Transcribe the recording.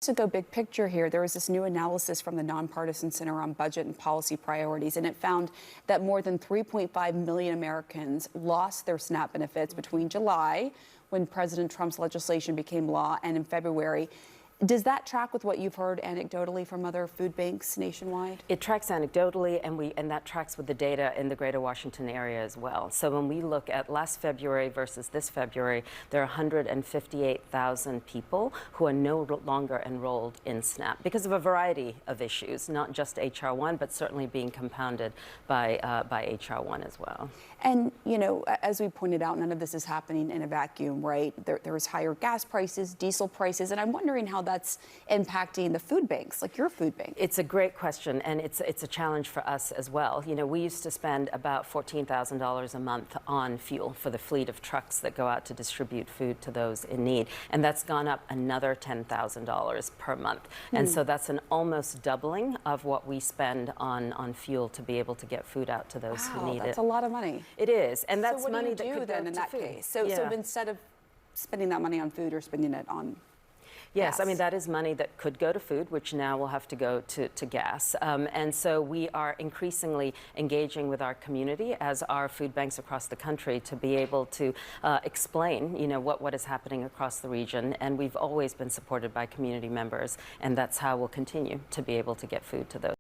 to go big picture here, there was this new analysis from the Nonpartisan Center on Budget and Policy Priorities, and it found that more than 3.5 million Americans lost their SNAP benefits between July, when President Trump's legislation became law, and in February. Does that track with what you've heard anecdotally from other food banks nationwide? It tracks anecdotally, and that tracks with the data in the greater Washington area as well. So when we look at last February versus this February, there are 158,000 people who are no longer enrolled in SNAP because of a variety of issues, not just HR 1, but certainly being compounded by HR 1 as well. And, you know, as we pointed out, none of this is happening in a vacuum, right? There's higher gas prices, diesel prices, and I'm wondering how that's impacting the food banks, like your food bank. It's a great question, and it's a challenge for us as well. You know, we used to spend about $14,000 a month on fuel for the fleet of trucks that go out to distribute food to those in need, and that's gone up another $10,000 per month. And so that's an almost doubling of what we spend on fuel to be able to get food out to those who need it. That's a lot of money. It is, and that's so money that could go then in to that food. case? So instead of spending that money on food, or spending it on Yes, gas. I mean, that is money that could go to food, which now will have to go to gas. And so we are increasingly engaging with our community as our food banks across the country to be able to explain, you know, what is happening across the region. And we've always been supported by community members, and that's how we'll continue to be able to get food to those.